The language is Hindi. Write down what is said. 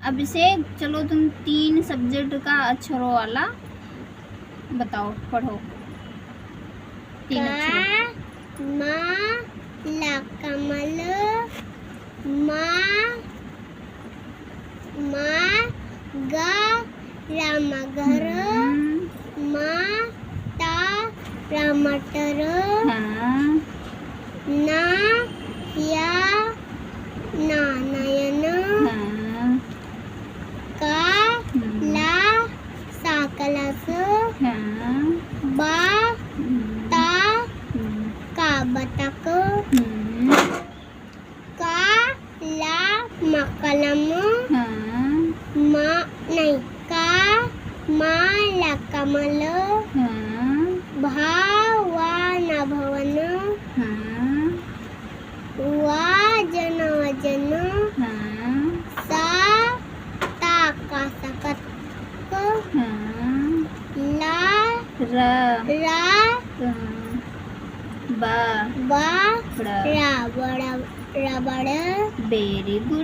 अभिषेक चलो तुम 3 सब्जेक्ट का अक्षरों वाला बताओ, पढ़ो 3 अक्षरों। माँ ला कमल, माँ गा राम घर, माता रामटर, हाँ ना या ना नयन, हाँ का ला साकलस, हाँ बा ता का बतक, का ला मकलम, हाँ माँ नहीं का माँ ला कमल, हाँ भावा न भवन, हाँ वाजन वजन, हाँ सा ता का सकत, हाँ ला रा रा बा बा बड़ा रा बड़ा रबड़। Very good.